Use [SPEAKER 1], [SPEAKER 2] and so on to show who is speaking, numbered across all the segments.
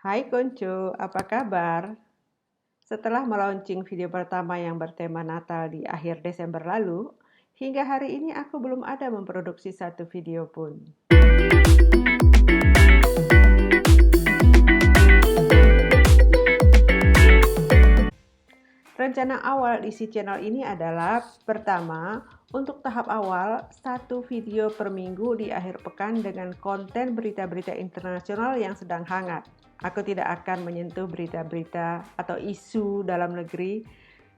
[SPEAKER 1] Hai Konco, apa kabar? Setelah melaunching video pertama yang bertema Natal di akhir Desember lalu, hingga hari ini aku belum ada memproduksi satu video pun. Rencana awal isi channel ini adalah, pertama, untuk tahap awal, satu video per minggu di akhir pekan dengan konten berita-berita internasional yang sedang hangat. Aku tidak akan menyentuh berita-berita atau isu dalam negeri,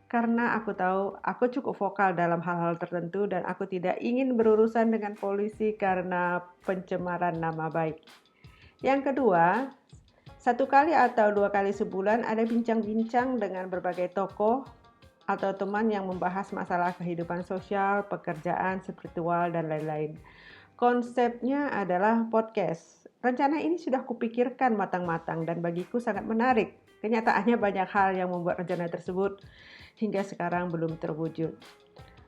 [SPEAKER 1] karena aku tahu aku cukup vokal dalam hal-hal tertentu dan aku tidak ingin berurusan dengan polisi karena pencemaran nama baik. Yang kedua, 1 kali atau 2 kali sebulan ada bincang-bincang dengan berbagai tokoh atau teman yang membahas masalah kehidupan sosial, pekerjaan, spiritual, dan lain-lain. Konsepnya adalah podcast. Rencana ini sudah kupikirkan matang-matang dan bagiku sangat menarik. Kenyataannya banyak hal yang membuat rencana tersebut hingga sekarang belum terwujud.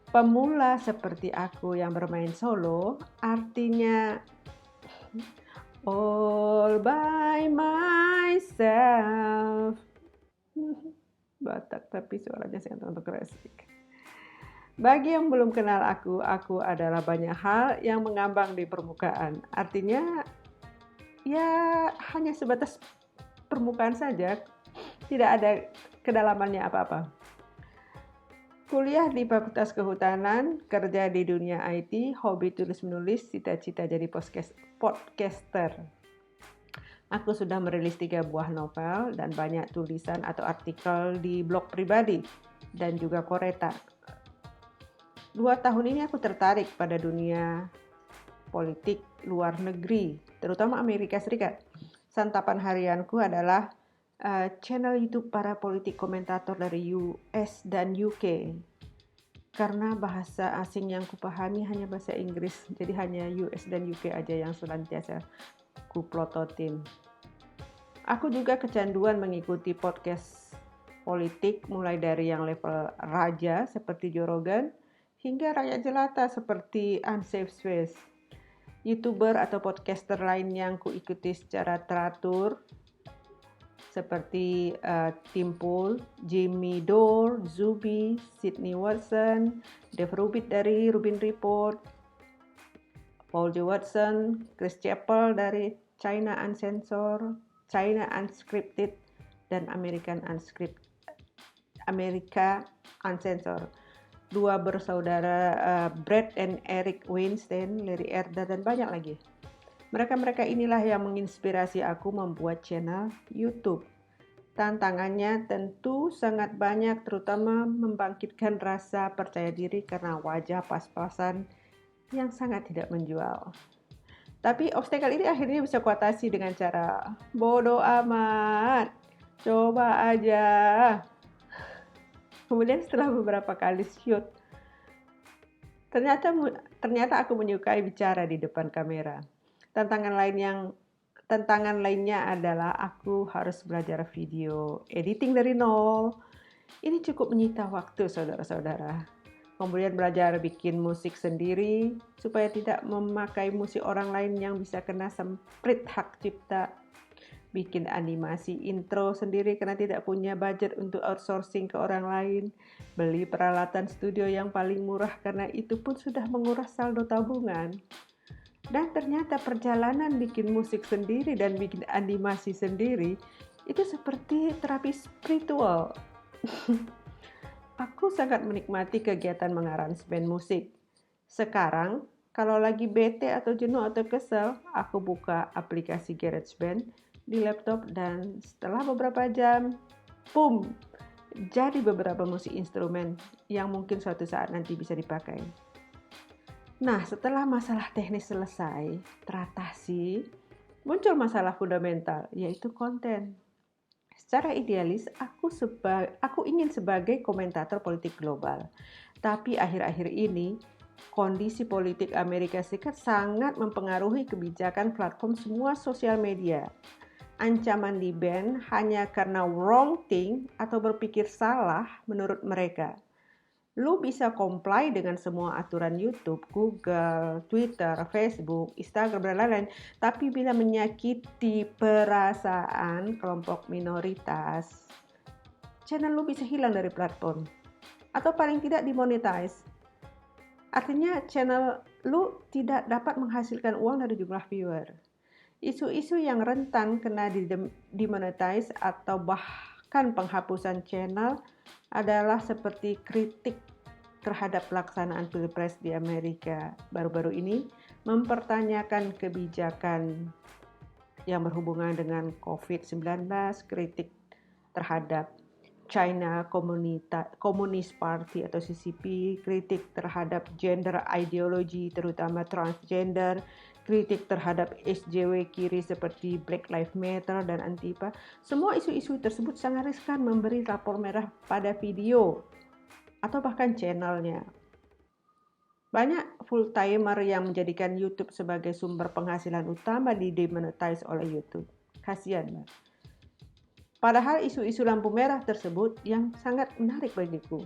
[SPEAKER 1] Pemula seperti aku yang bermain solo, artinya all by myself. Batak tapi suaranya sangat untuk resik. Bagi yang belum kenal aku adalah banyak hal yang mengambang di permukaan. Artinya ya hanya sebatas permukaan saja, tidak ada kedalamannya apa-apa. Kuliah di Fakultas Kehutanan, kerja di dunia IT, hobi tulis-menulis, cita-cita jadi podcaster. Aku sudah merilis 3 buah novel dan banyak tulisan atau artikel di blog pribadi dan juga Koreta. 2 tahun ini aku tertarik pada dunia politik luar negeri, terutama Amerika Serikat. Santapan harianku adalah channel YouTube para politik komentator dari US dan UK. Karena bahasa asing yang kupahami hanya bahasa Inggris, jadi hanya US dan UK aja yang senantiasa kuplototin. Aku juga kecanduan mengikuti podcast politik mulai dari yang level raja seperti Joe Rogan hingga rakyat jelata seperti Unsafe Space. YouTuber atau podcaster lain yang kuikuti secara teratur seperti Tim Pool, Jimmy Dore, Zuby, Sydney Watson, Dave Rubin dari Rubin Report, Paul J. Watson, Chris Chappell dari China Unscripted, dan America Uncensored. 2 bersaudara Brad and Eric Weinstein, Larry Elder, dan banyak lagi. Mereka inilah yang menginspirasi aku membuat channel YouTube. Tantangannya tentu sangat banyak, terutama membangkitkan rasa percaya diri karena wajah pas-pasan yang sangat tidak menjual. Tapi obstacle ini akhirnya bisa kuatasi dengan cara bodoh amat, coba aja. Kemudian setelah beberapa kali shoot, ternyata aku menyukai bicara di depan kamera. Tantangan lainnya adalah aku harus belajar video editing dari nol. Ini cukup menyita waktu, saudara-saudara. Kemudian belajar bikin musik sendiri supaya tidak memakai musik orang lain yang bisa kena semprit hak cipta. Bikin animasi intro sendiri karena tidak punya budget untuk outsourcing ke orang lain. Beli peralatan studio yang paling murah karena itu pun sudah menguras saldo tabungan. Dan ternyata perjalanan bikin musik sendiri dan bikin animasi sendiri itu seperti terapi spiritual. Aku sangat menikmati kegiatan mengaransemen musik. Sekarang, kalau lagi bete atau jenuh atau kesel, aku buka aplikasi GarageBand di laptop dan setelah beberapa jam, boom, jadi beberapa musik instrumen yang mungkin suatu saat nanti bisa dipakai. Nah, setelah masalah teknis selesai, teratasi, muncul masalah fundamental, yaitu konten. Secara idealis, aku ingin sebagai komentator politik global. Tapi akhir-akhir ini, kondisi politik Amerika Serikat sangat mempengaruhi kebijakan platform semua sosial media. Ancaman di-ban hanya karena wrong thing atau berpikir salah menurut mereka. Lu bisa comply dengan semua aturan YouTube, Google, Twitter, Facebook, Instagram, dan lain-lain. Tapi bila menyakiti perasaan kelompok minoritas, channel lu bisa hilang dari platform. Atau paling tidak dimonetize. Artinya channel lu tidak dapat menghasilkan uang dari jumlah viewer. Isu-isu yang rentan kena dimonetize atau bahkan penghapusan channel adalah seperti kritik terhadap pelaksanaan Pilpres di Amerika baru-baru ini, mempertanyakan kebijakan yang berhubungan dengan COVID-19, kritik terhadap China Communist Party atau CCP, kritik terhadap gender ideology terutama transgender, kritik terhadap SJW kiri seperti Black Lives Matter dan Antifa. Semua isu-isu tersebut sangat riskan memberi rapor merah pada video atau bahkan channelnya. Banyak full-timer yang menjadikan YouTube sebagai sumber penghasilan utama didemonetize oleh YouTube. Kasihan, Mbak. Padahal isu-isu lampu merah tersebut yang sangat menarik bagiku.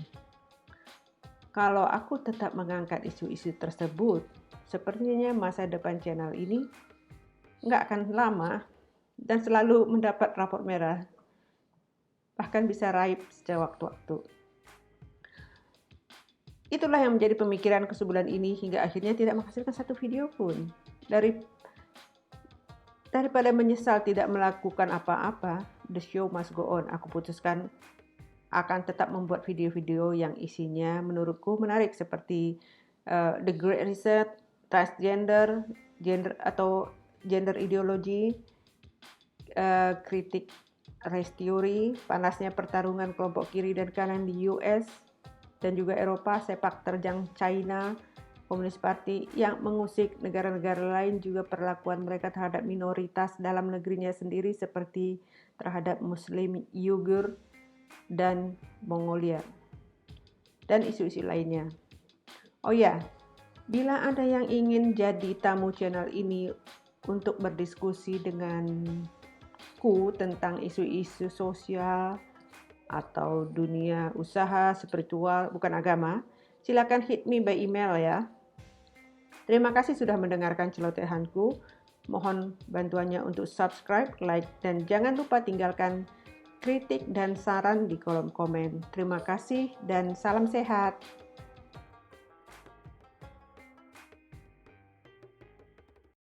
[SPEAKER 1] Kalau aku tetap mengangkat isu-isu tersebut, sepertinya masa depan channel ini nggak akan lama dan selalu mendapat rapor merah. Bahkan bisa raib sejak waktu-waktu. Itulah yang menjadi pemikiranku sebulan ini hingga akhirnya tidak menghasilkan satu video pun. Daripada menyesal tidak melakukan apa-apa, the show must go on. Aku putuskan akan tetap membuat video-video yang isinya menurutku menarik seperti The Great Reset, transgender, gender ideology, kritik race theory, panasnya pertarungan kelompok kiri dan kanan di US dan juga Eropa, sepak terjang China Communist Party yang mengusik negara-negara lain, juga perlakuan mereka terhadap minoritas dalam negerinya sendiri seperti terhadap Muslim Uyghur dan Mongolia dan isu-isu lainnya. Oh ya, bila ada yang ingin jadi tamu channel ini untuk berdiskusi denganku tentang isu-isu sosial atau dunia usaha, spiritual, bukan agama, silakan hit me by email ya. Terima kasih sudah mendengarkan celotehanku. Mohon bantuannya untuk subscribe, like, dan jangan lupa tinggalkan kritik dan saran di kolom komen. Terima kasih dan salam sehat.